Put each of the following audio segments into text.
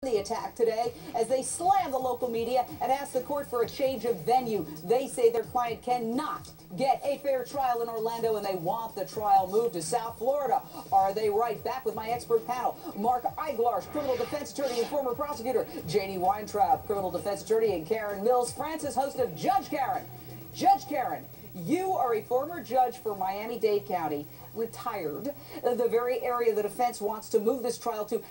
The attack today as they slam the local media and ask the court for a change of venue. They say their client cannot get a fair trial in Orlando and they want the trial moved to South Florida. Are they right? Back with my expert panel. Mark Eiglarz, criminal defense attorney and former prosecutor. Janie Weintraub, criminal defense attorney, and Karen Mills Francis, host of Judge Karen. Judge Karen, you are a former judge for Miami-Dade County, retired, the very area the defense wants to move this trial to.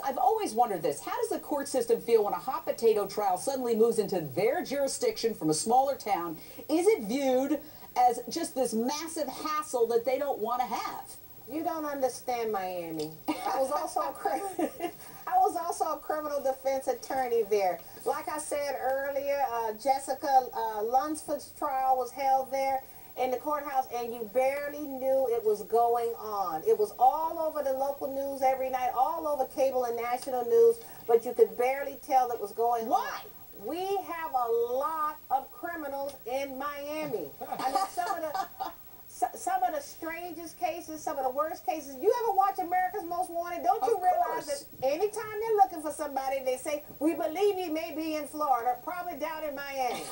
I've always wondered this, how does the court system feel when a hot potato trial suddenly moves into their jurisdiction from a smaller town? Is it viewed as just this massive hassle that they don't want to have? You don't understand Miami. I was also a criminal defense attorney there. Like I said earlier, Jessica Lunsford's trial was held there in the courthouse, and you barely knew it was going on. It was all over the local news every night, all over cable and national news, but you could barely tell that was going on. Why? We have a lot of criminals in Miami. I mean, some of the strangest cases, some of the worst cases. You ever watch America's Most Wanted? Don't you realize that anytime they're looking for somebody, they say, we believe he may be in Florida, probably down in Miami.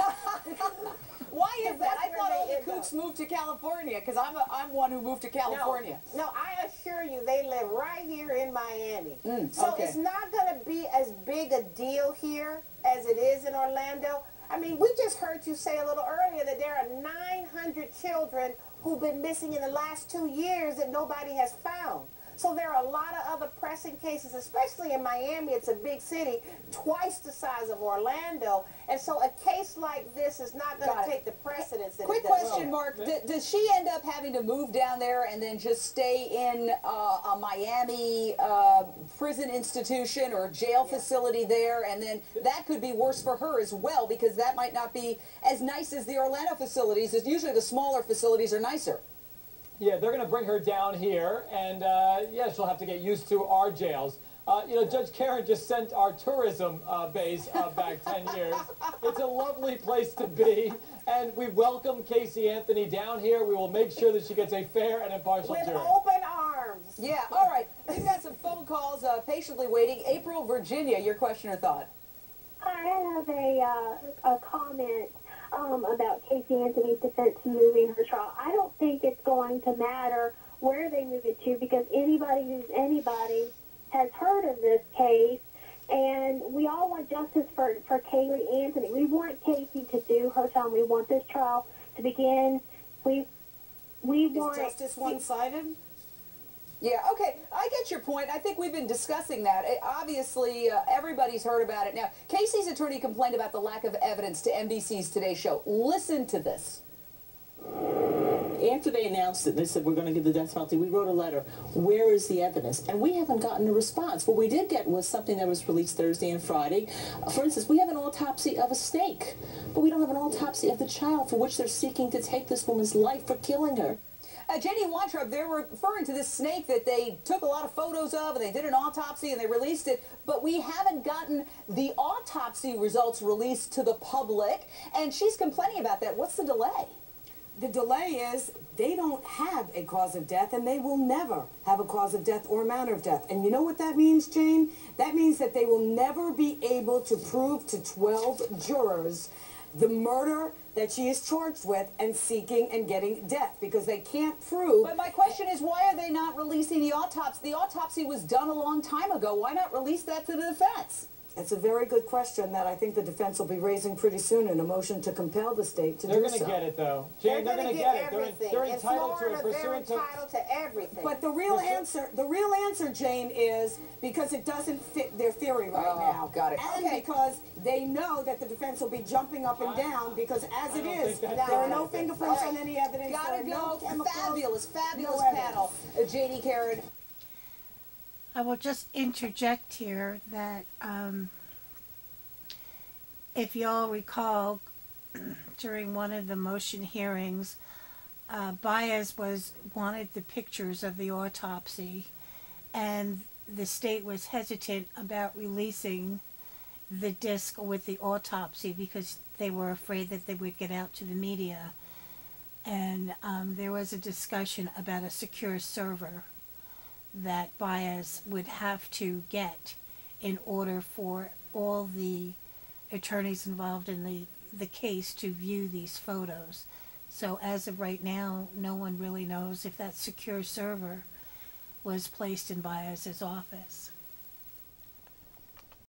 Why is that? I thought all the kooks moved to California, because I'm one who moved to California. No, I assure you, they live right here in Miami. So okay. It's not going to be as big a deal here as it is in Orlando. I mean, we just heard you say a little earlier that there are 900 children who've been missing in the last 2 years that nobody has found. So there are a lot of other pressing cases, especially in Miami. It's a big city, twice the size of Orlando. And so a case like this is not going to take the precedence. Quick question, Mark. Does she end up having to move down there and then just stay in a Miami prison institution or jail facility there? And then that could be worse for her as well, because that might not be as nice as the Orlando facilities. Usually the smaller facilities are nicer. Yeah, they're going to bring her down here, and yeah, she'll have to get used to our jails. You know, Judge Karen just sent our tourism base back 10 years. It's a lovely place to be, and we welcome Casey Anthony down here. We will make sure that she gets a fair and impartial jury. With open arms. Yeah, all right. We've got some phone calls patiently waiting. April, Virginia, your question or thought? I have a comment about Casey Anthony's defense moving her trial. I don't think it's going to matter where they move it to, because anybody who's anybody has heard of this case, and we all want justice for Kaylee Anthony. We want Casey to do her time. We want this trial to begin. We want... Is justice one-sided? Yeah, okay, I get your point. I think we've been discussing that. Obviously, everybody's heard about it. Now, Casey's attorney complained about the lack of evidence to NBC's Today Show. Listen to this. After they announced it, they said, we're going to give the death penalty, we wrote a letter. Where is the evidence? And we haven't gotten a response. What we did get was something that was released Thursday and Friday. For instance, we have an autopsy of a snake, but we don't have an autopsy of the child for which they're seeking to take this woman's life for killing her. Janie Weintraub, they're referring to this snake that they took a lot of photos of, and they did an autopsy and they released it, but we haven't gotten the autopsy results released to the public, and she's complaining about that. What's the delay? The delay is they don't have a cause of death, and they will never have a cause of death or manner of death. And you know what that means, Jane? That means that they will never be able to prove to 12 jurors the murder that she is charged with and seeking and getting death, because they can't prove. But my question is, why are they not releasing the autopsy? The autopsy was done a long time ago. Why not release that to the defense? It's a very good question that I think the defense will be raising pretty soon in a motion to compel the state to do so. They're going to get it, though. Jane, they're going to get everything. it. They're entitled to it. They're entitled to everything. But the real answer, Jane, is because it doesn't fit their theory right now. Got it. And because they know that the defense will be jumping up and down, because as it is, there are no fingerprints on any evidence. Gotta go. No chemicals, Fabulous no panel. Janie, Karen. I will just interject here that if y'all recall, during one of the motion hearings, Baez wanted the pictures of the autopsy, and the state was hesitant about releasing the disc with the autopsy because they were afraid that they would get out to the media. And there was a discussion about a secure server that Baez would have to get in order for all the attorneys involved in the case to view these photos. So as of right now, no one really knows if that secure server was placed in Baez's office.